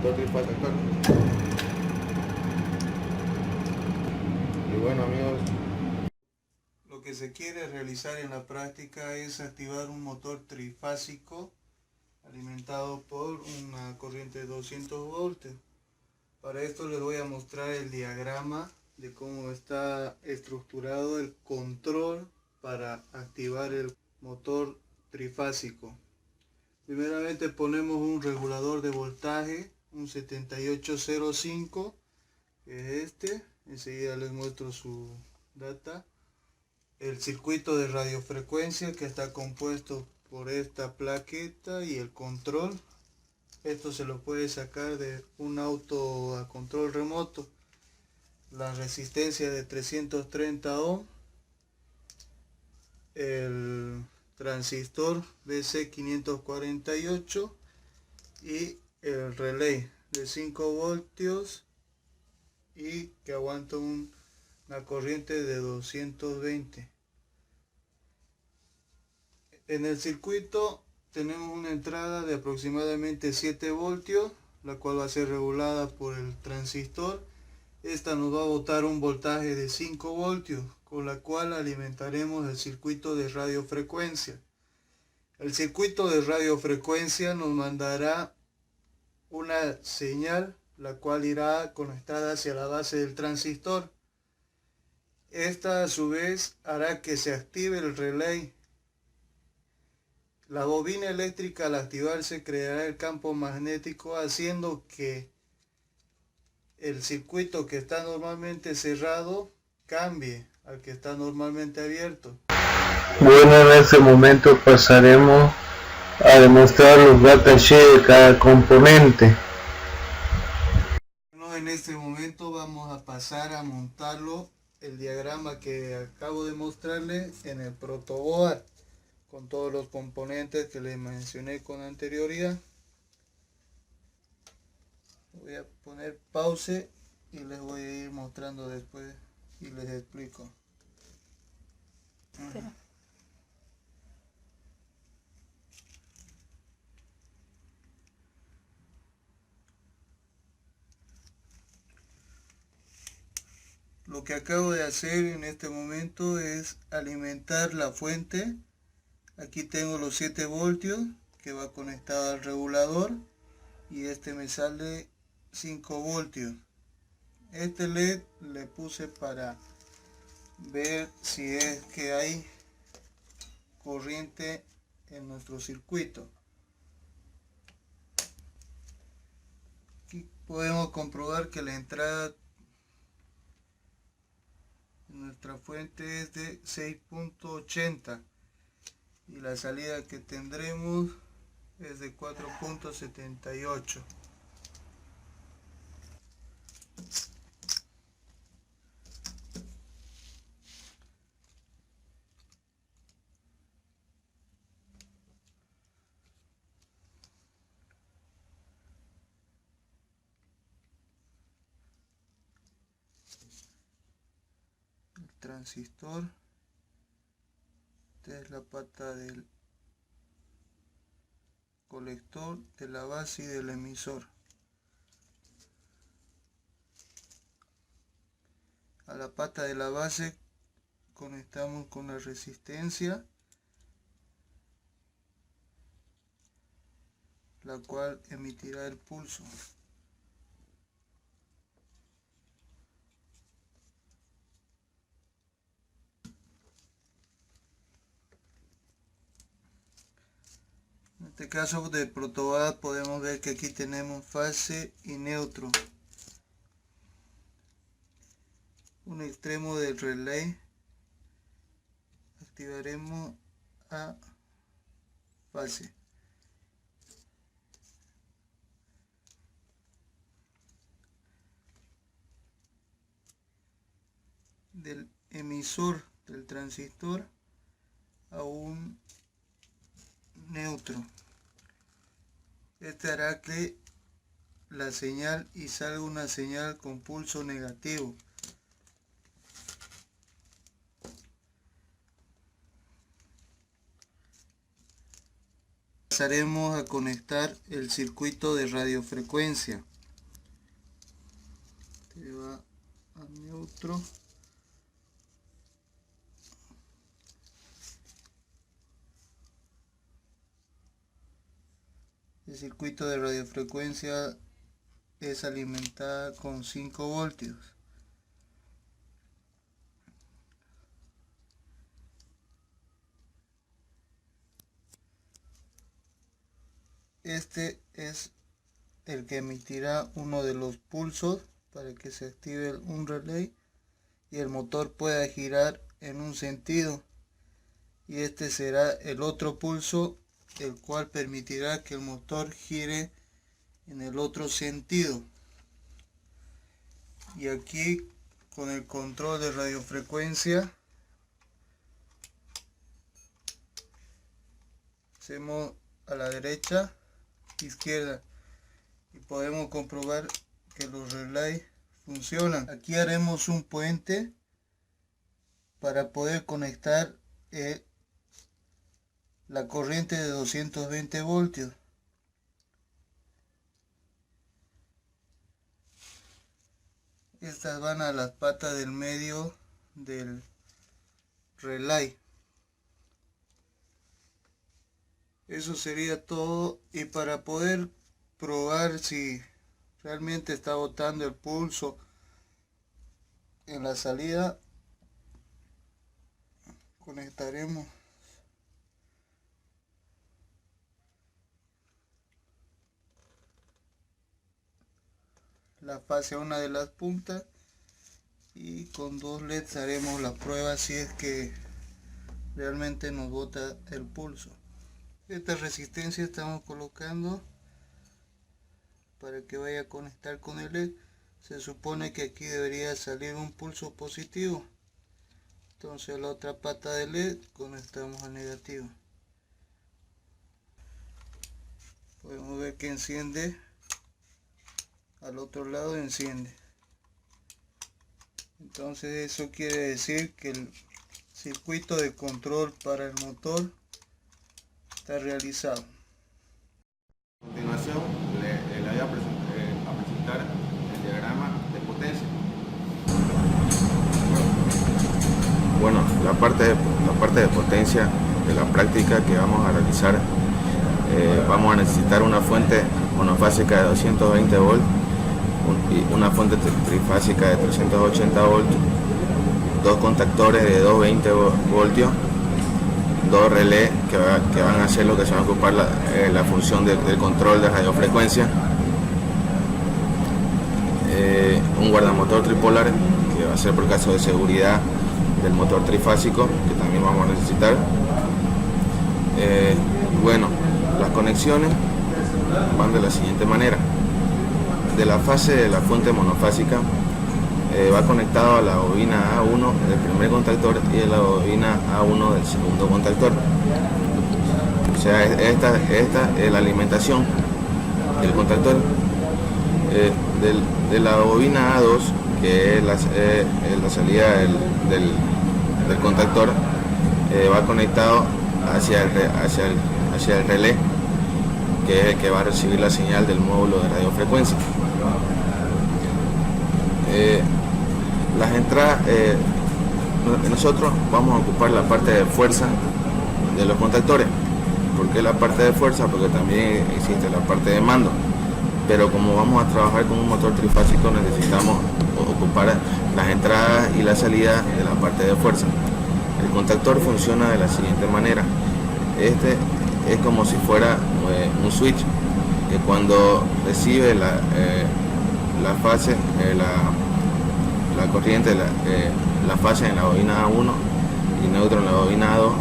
motor trifásico. Y bueno, amigos, lo que se quiere realizar en la práctica es activar un motor trifásico alimentado por una corriente de 200 voltios. Para esto les voy a mostrar el diagrama de cómo está estructurado el control para activar el motor trifásico. Primeramente ponemos un regulador de voltaje, un 7805, que es este. Enseguida les muestro su data. El circuito de radiofrecuencia, que está compuesto por esta plaqueta, y el control. Esto se lo puede sacar de un auto a control remoto. La resistencia de 330 ohm, el transistor BC548 y el relay de 5 voltios y que aguanta una corriente de 220. En el circuito tenemos una entrada de aproximadamente 7 voltios, la cual va a ser regulada por el transistor. Esta nos va a botar un voltaje de 5 voltios, con la cual alimentaremos el circuito de radiofrecuencia. El circuito de radiofrecuencia nos mandará una señal, la cual irá conectada hacia la base del transistor. Esta a su vez hará que se active el relay. La bobina eléctrica, al activarse, creará el campo magnético, haciendo que el circuito que está normalmente cerrado cambie al que está normalmente abierto. Bueno, en este momento pasaremos a demostrar los datasheets de cada componente. Bueno, en este momento vamos a pasar a montarlo, el diagrama que acabo de mostrarles, en el protoboard, con todos los componentes que les mencioné con anterioridad. Voy a poner pause y les voy a ir mostrando después y les explico. Espera. Lo que acabo de hacer en este momento es alimentar la fuente. Aquí tengo los 7 voltios que va conectado al regulador y este me sale 5 voltios. Este LED le puse para ver si es que hay corriente en nuestro circuito. Aquí podemos comprobar que la entrada de nuestra fuente es de 6.80 y la salida que tendremos es de 4.78. Transistor, esta es la pata del colector, de la base y del emisor. A la pata de la base conectamos con la resistencia, la cual emitirá el pulso. En este caso de protoboard podemos ver que aquí tenemos fase y neutro. Un extremo del relay activaremos a fase. Del emisor del transistor a un neutro. Este hará que la señal y salga una señal con pulso negativo. Pasaremos a conectar el circuito de radiofrecuencia. se va a neutro. El circuito de radiofrecuencia es alimentada con 5 voltios. Este es el que emitirá uno de los pulsos para que se active un relay y el motor pueda girar en un sentido, y este será el otro pulso, el cual permitirá que el motor gire en el otro sentido. Y aquí, con el control de radiofrecuencia, hacemos a la derecha, izquierda, y podemos comprobar que los relays funcionan. Aquí haremos un puente para poder conectar la corriente de 220 voltios. Estas van a las patas del medio del relay. Eso sería todo, y para poder probar si realmente está botando el pulso en la salida, conectaremos la fase a una de las puntas y con 2 LEDs haremos la prueba si es que realmente nos bota el pulso. Esta resistencia estamos colocando para que vaya a conectar con el LED. Se supone que aquí debería salir un pulso positivo, entonces la otra pata del LED conectamos a negativo. Podemos ver que enciende, al otro lado enciende. Entonces eso quiere decir que el circuito de control para el motor está realizado. A continuación le voy a presentar el diagrama de potencia. Bueno, la parte de potencia de la práctica que vamos a realizar, vamos a necesitar una fuente monofásica de 220 volts y una fuente trifásica de 380 voltios, 2 contactores de 220 voltios, 2 relés que van a hacer lo que se va a ocupar la función del control de radiofrecuencia, un guardamotor tripolar que va a ser por caso de seguridad del motor trifásico, que también vamos a necesitar. Bueno, las conexiones van de la siguiente manera. De la fase de la fuente monofásica va conectado a la bobina A1 del primer contactor y a la bobina A1 del segundo contactor. O sea, esta es la alimentación del contactor. De la bobina A2, que es la salida del contactor, va conectado hacia el relé, que es el que va a recibir la señal del módulo de radiofrecuencia. Las entradas, nosotros vamos a ocupar la parte de fuerza de los contactores. ¿Por qué la parte de fuerza? Porque también existe la parte de mando, pero como vamos a trabajar con un motor trifásico, necesitamos ocupar las entradas y la salida de la parte de fuerza. El contactor funciona de la siguiente manera. Este es como si fuera un switch, que cuando recibe la fase, la corriente, la fase en la bobina A1 y neutro en la bobina A2,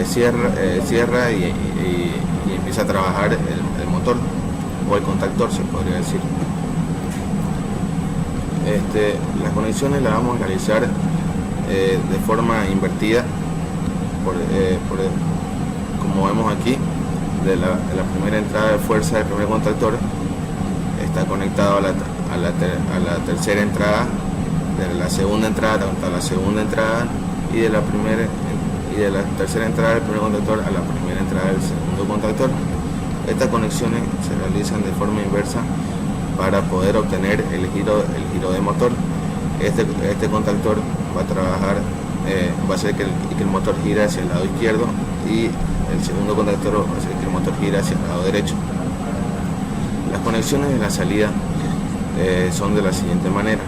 cierra y empieza a trabajar el motor, o el contactor se podría decir. Las conexiones las vamos a realizar de forma invertida, como vemos aquí. De la primera entrada de fuerza del primer contactor está conectado a la tercera entrada, de la segunda entrada a la segunda entrada, y de la tercera entrada del primer contactor a la primera entrada del segundo contactor. Estas conexiones se realizan de forma inversa para poder obtener el giro de motor. Este contactor va a trabajar, va a hacer que el motor gire hacia el lado izquierdo, y el segundo contactor va a hacer que el motor gire hacia el lado derecho. Las conexiones de la salida son de la siguiente manera.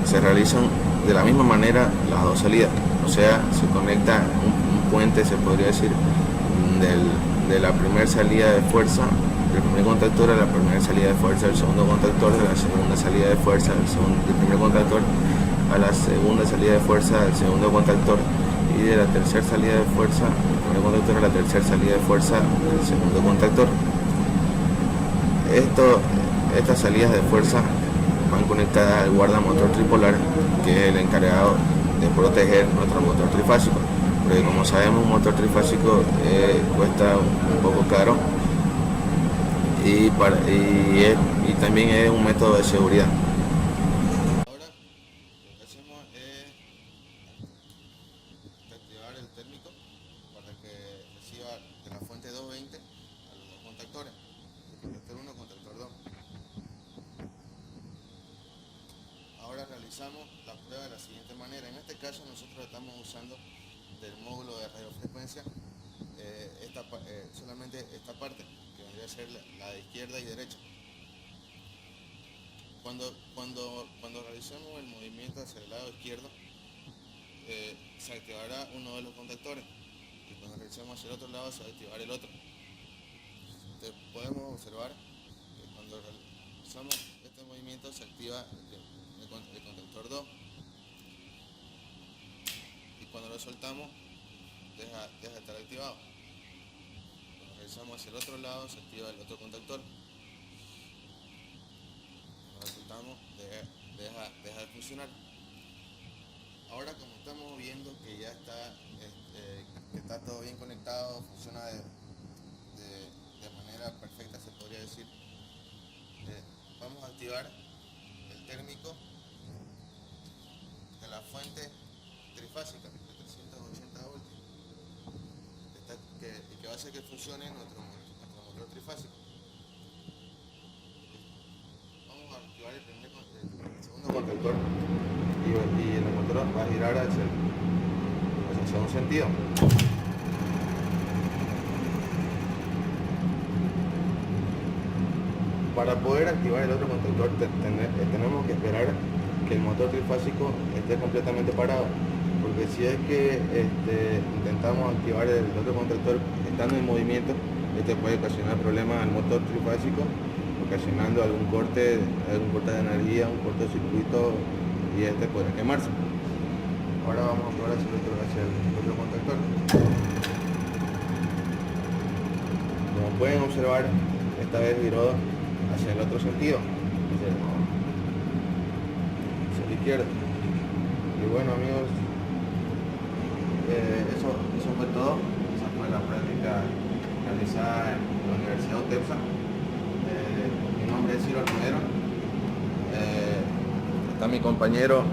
Se realizan de la misma manera las dos salidas, o sea, se conecta un puente, se podría decir, de la primera salida de fuerza del primer contactor a la primera salida de fuerza del segundo contactor, de la segunda salida de fuerza del primer contactor a la segunda salida de fuerza del segundo contactor, y de la tercera salida de fuerza del primer contactor a la tercera salida de fuerza del segundo contactor. Estas salidas de fuerza van conectadas al guardamotor tripolar, que es el encargado de proteger nuestro motor trifásico, porque como sabemos, un motor trifásico cuesta un poco caro, y también es un método de seguridad. Ahora lo que hacemos es activar el térmico para que reciba de la fuente 220 a los dos contactores, contactor 1 y contactor 2. Ahora realizamos la prueba de la siguiente manera. En este caso nosotros estamos usando del módulo de radiofrecuencia solamente esta parte, que vendría a ser la de izquierda y derecha. Cuando realicemos el movimiento hacia el lado izquierdo, se activará uno de los contactores, y cuando realicemos hacia el otro lado se va a activar el otro. Podemos observar que cuando realizamos este movimiento se activa el contactor 2, y cuando lo soltamos deja de estar activado. Cuando realizamos hacia el otro lado se activa el otro contactor. Cuando lo soltamos deja de funcionar. Ahora, como estamos viendo que ya está todo bien conectado, funciona de manera perfecta, se podría decir, vamos a activar el térmico de la fuente trifásica de 380 voltios, que va a hacer que funcione nuestro motor trifásico. Vamos a activar el segundo contactor, y el motor va a girar hacia un sentido. Para poder activar el otro contactor tenemos que esperar que el motor trifásico esté completamente parado, porque si es que intentamos activar el otro contactor estando en movimiento, puede ocasionar problemas al motor trifásico, ocasionando algún corte de energía, un cortocircuito, y puede quemarse. Ahora vamos a probar hacia el otro contactor. Como pueden observar, esta vez giró hacia el otro sentido, hacia la izquierda. Y bueno, amigos, eso fue todo. Esa fue la práctica realizada en la Universidad UTEPSA. Mi nombre es Ciro Romero. Está mi compañero.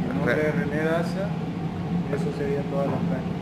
Mi nombre es René Daza. Eso sería toda la práctica.